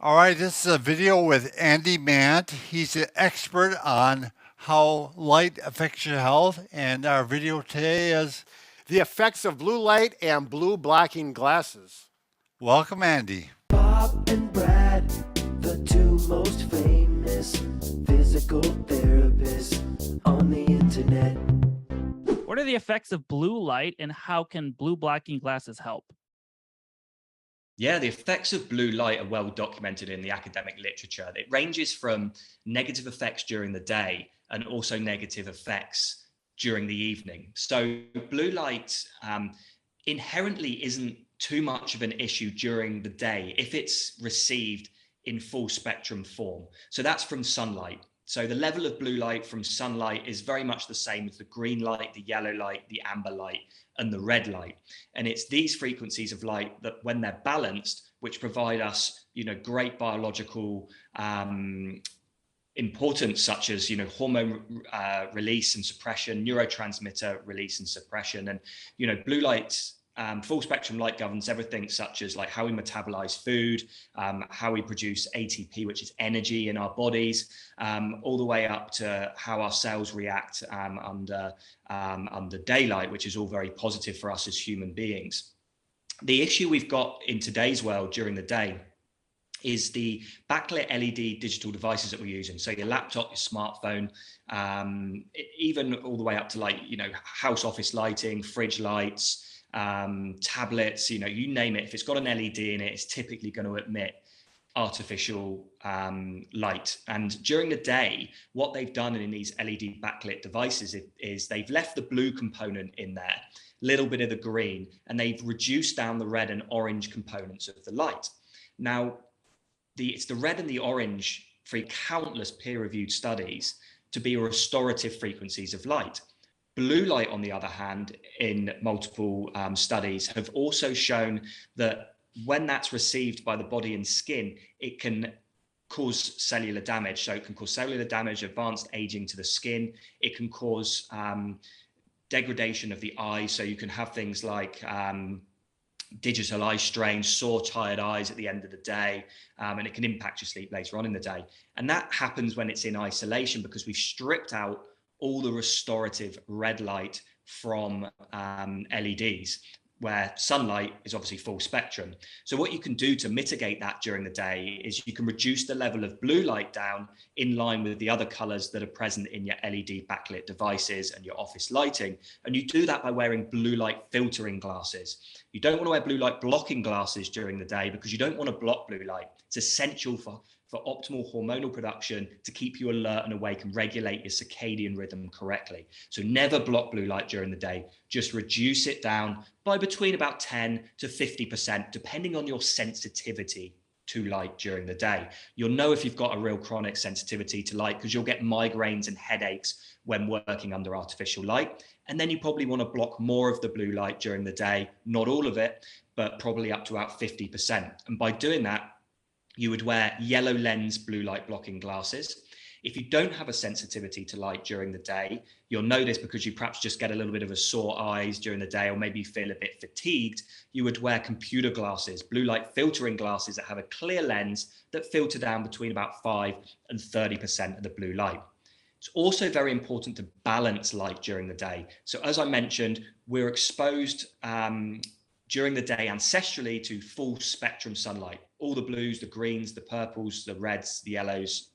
All right, this is a video with Andy Mant. He's an expert on how light affects your health, and our video today is The effects of blue light and blue blocking glasses. welcome, Andy. Bob and Brad, the two most famous physical therapists on the internet. What are the effects of blue light and how can blue blocking glasses help? Yeah, the effects of blue light are well documented in the academic literature. It ranges from negative effects during the day and also negative effects during the evening. So blue light inherently isn't too much of an issue during the day if it's received in full spectrum form. So that's from sunlight. So the level of blue light from sunlight is very much the same as the green light, the yellow light, the amber light, and the red light. And it's these frequencies of light that, when they're balanced, which provide us, great biological importance, such as, hormone release and suppression, neurotransmitter release and suppression. And, blue light, full spectrum light governs everything, such as like how we metabolize food, how we produce ATP, which is energy in our bodies, all the way up to how our cells react under daylight, which is all very positive for us as human beings. The issue we've got in today's world during the day is the backlit LED digital devices that we're using. So your laptop, your smartphone, even all the way up to house office lighting, fridge lights, tablets, you name it. If it's got an LED in it, it's typically going to emit artificial light. And during the day, what they've done in these LED backlit devices is they've left the blue component in there, little bit of the green, and they've reduced down the red and orange components of the light. Now, it's the red and the orange, for countless peer-reviewed studies, to be restorative frequencies of light. Blue light, on the other hand, in multiple studies, have also shown that when that's received by the body and skin, it can cause cellular damage. So it can cause cellular damage, advanced aging to the skin. It can cause degradation of the eye. So you can have things like digital eye strain, sore, tired eyes at the end of the day, and it can impact your sleep later on in the day. And that happens when it's in isolation, because we've stripped out all the restorative red light from LEDs, where sunlight is obviously full spectrum. So what you can do to mitigate that during the day is you can reduce the level of blue light down in line with the other colors that are present in your LED backlit devices and your office lighting. And you do that by wearing blue light filtering glasses. You don't want to wear blue light blocking glasses during the day, because you don't want to block blue light. It's essential for optimal hormonal production to keep you alert and awake and regulate your circadian rhythm correctly. So never block blue light during the day. Just reduce it down by between about 10 to 50%, depending on your sensitivity to light during the day. You'll know if you've got a real chronic sensitivity to light, because you'll get migraines and headaches when working under artificial light. And then you probably want to block more of the blue light during the day, not all of it, but probably up to about 50%. And by doing that, you would wear yellow lens blue light blocking glasses. If you don't have a sensitivity to light during the day, you'll know this because you perhaps just get a little bit of a sore eyes during the day, or maybe you feel a bit fatigued. You would wear computer glasses, blue light filtering glasses that have a clear lens that filter down between about 5 and 30% of the blue light. It's also very important to balance light during the day. So as I mentioned, we're exposed during the day ancestrally to full spectrum sunlight, all the blues, the greens, the purples, the reds, the yellows,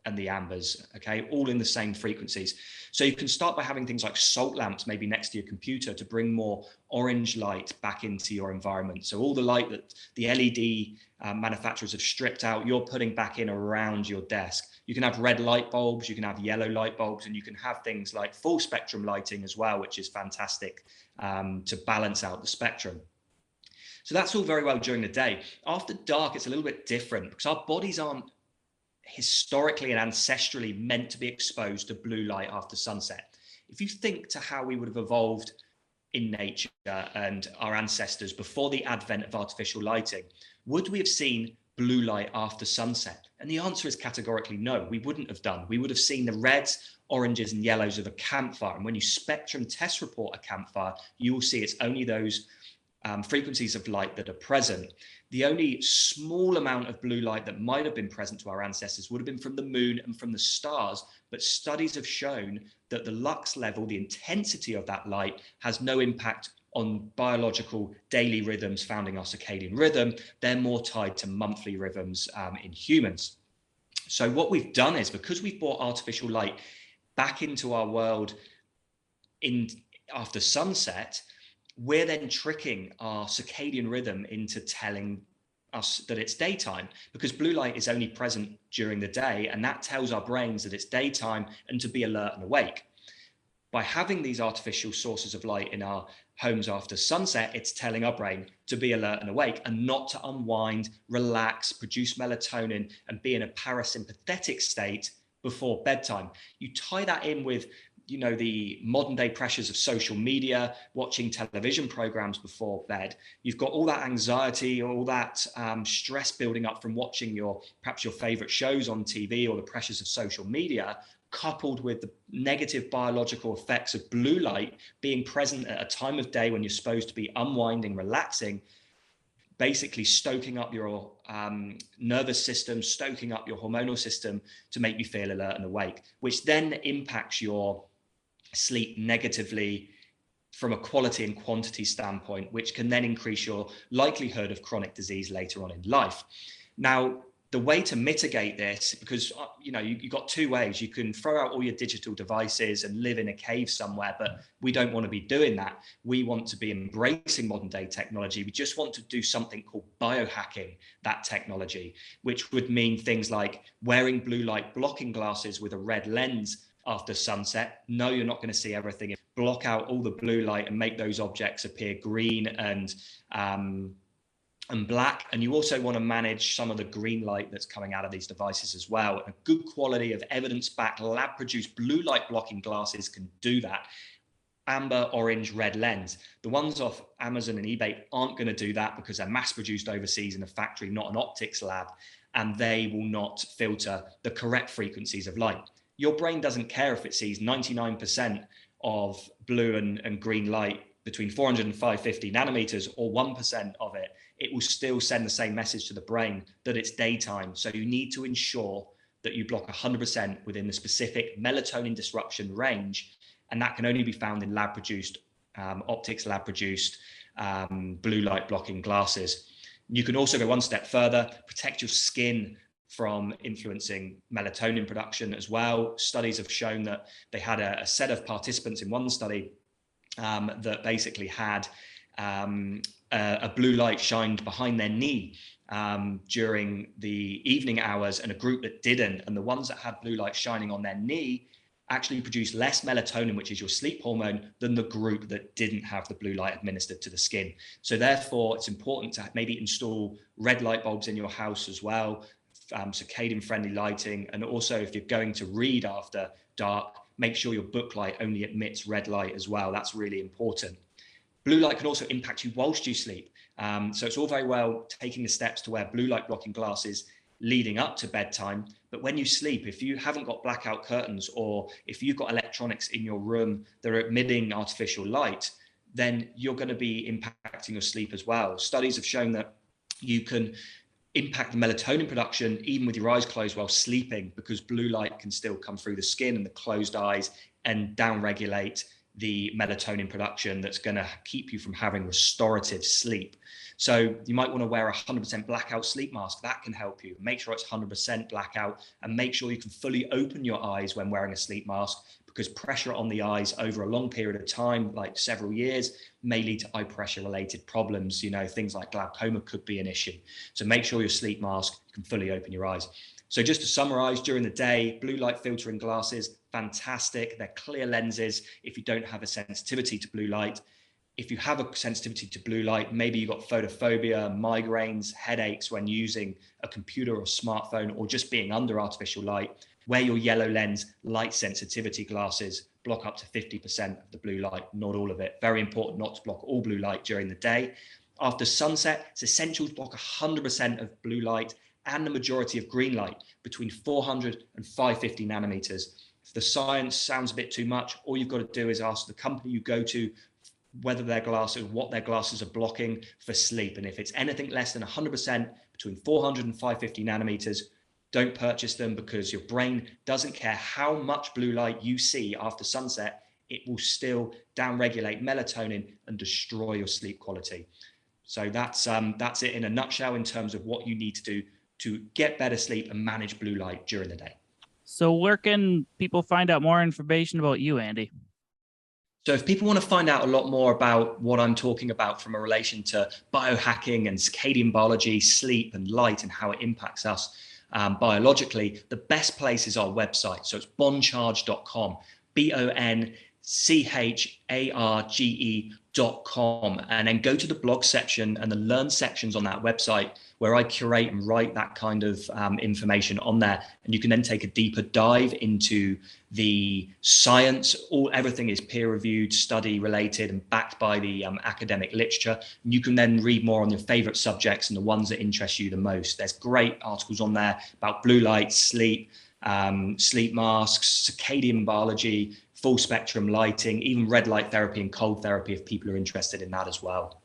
and the ambers, okay, all in the same frequencies. So you can start by having things like salt lamps maybe next to your computer to bring more orange light back into your environment. So all the light that the LED manufacturers have stripped out, you're putting back in around your desk. You can have red light bulbs, you can have yellow light bulbs, and you can have things like full spectrum lighting as well, which is fantastic to balance out the spectrum. So that's all very well during the day. After dark, it's a little bit different, because our bodies aren't historically and ancestrally meant to be exposed to blue light after sunset. If you think to how we would have evolved in nature and our ancestors before the advent of artificial lighting, would we have seen blue light after sunset? And the answer is categorically no, we wouldn't have done. We would have seen the reds, oranges, and yellows of a campfire. And when you spectrum test report a campfire, you will see it's only those frequencies of light that are present. The only small amount of blue light that might have been present to our ancestors would have been from the moon and from the stars, but studies have shown that the lux level, the intensity of that light, has no impact on biological daily rhythms found in our circadian rhythm. They're more tied to monthly rhythms in humans. So what we've done is, because we've brought artificial light back into our world after sunset, we're then tricking our circadian rhythm into telling us that it's daytime, because blue light is only present during the day, and that tells our brains that it's daytime and to be alert and awake. By having these artificial sources of light in our homes after sunset, it's telling our brain to be alert and awake and not to unwind, relax, produce melatonin, and be in a parasympathetic state before bedtime. You tie that in with the modern day pressures of social media, watching television programs before bed. You've got all that anxiety, all that stress building up from watching perhaps your favorite shows on TV, or the pressures of social media, coupled with the negative biological effects of blue light being present at a time of day when you're supposed to be unwinding, relaxing, basically stoking up your nervous system, stoking up your hormonal system to make you feel alert and awake, which then impacts your sleep negatively from a quality and quantity standpoint, which can then increase your likelihood of chronic disease later on in life. Now, the way to mitigate this, because you've got two ways. You can throw out all your digital devices and live in a cave somewhere, but we don't want to be doing that. We want to be embracing modern day technology. We just want to do something called biohacking that technology, which would mean things like wearing blue light blocking glasses with a red lens after sunset. No, you're not going to see everything. Block out all the blue light and make those objects appear green and black. And you also want to manage some of the green light that's coming out of these devices as well. A good quality of evidence-backed lab-produced blue light blocking glasses can do that. Amber, orange, red lens. The ones off Amazon and eBay aren't going to do that because they're mass-produced overseas in a factory, not an optics lab, and they will not filter the correct frequencies of light. Your brain doesn't care if it sees 99% of blue and green light between 400 and 550 nanometers or 1% of it. It will still send the same message to the brain that it's daytime. So you need to ensure that you block 100% within the specific melatonin disruption range. And that can only be found in lab-produced, optics lab-produced blue light blocking glasses. You can also go one step further, protect your skin from influencing melatonin production as well. Studies have shown that they had a set of participants in one study that basically had a blue light shined behind their knee during the evening hours, and a group that didn't. And the ones that had blue light shining on their knee actually produced less melatonin, which is your sleep hormone, than the group that didn't have the blue light administered to the skin. So therefore, it's important to maybe install red light bulbs in your house as well, circadian friendly lighting. And also, if you're going to read after dark, make sure your book light only emits red light as well. That's really important. Blue light can also impact you whilst you sleep. So it's all very well taking the steps to wear blue light blocking glasses leading up to bedtime. But when you sleep, if you haven't got blackout curtains, or if you've got electronics in your room that are emitting artificial light, then you're going to be impacting your sleep as well. Studies have shown that you can impact the melatonin production even with your eyes closed while sleeping, because blue light can still come through the skin and the closed eyes and downregulate the melatonin production that's going to keep you from having restorative sleep. So you might want to wear a 100% blackout sleep mask. That can help you. Make sure it's 100% blackout, and make sure you can fully open your eyes when wearing a sleep mask, because pressure on the eyes over a long period of time, like several years, may lead to eye pressure related problems. Things like glaucoma could be an issue. So make sure your sleep mask can fully open your eyes. So just to summarize, during the day, blue light filtering glasses, fantastic. They're clear lenses if you don't have a sensitivity to blue light. If you have a sensitivity to blue light, maybe you've got photophobia, migraines, headaches when using a computer or smartphone, or just being under artificial light, wear your yellow lens light sensitivity glasses. Block up to 50% of the blue light, not all of it. Very important not to block all blue light during the day. After sunset, it's essential to block 100% of blue light and the majority of green light between 400 and 550 nanometers. If the science sounds a bit too much, all you've got to do is ask the company you go to whether their glasses, what their glasses are blocking for sleep. And if it's anything less than 100% between 400 and 550 nanometers, don't purchase them, because your brain doesn't care how much blue light you see after sunset. It will still downregulate melatonin and destroy your sleep quality. So that's it in a nutshell in terms of what you need to do to get better sleep and manage blue light during the day. So where can people find out more information about you, Andy? So if people want to find out a lot more about what I'm talking about from a relation to biohacking and circadian biology, sleep and light, and how it impacts us biologically, the best place is our website. So it's boncharge.com, boncharge.com, and then go to the blog section and the learn sections on that website, where I curate and write that kind of information on there. And you can then take a deeper dive into the science. Everything is peer reviewed, study related, and backed by the academic literature. And you can then read more on your favorite subjects and the ones that interest you the most. There's great articles on there about blue light, sleep, sleep masks, circadian biology, full spectrum lighting, even red light therapy and cold therapy, if people are interested in that as well.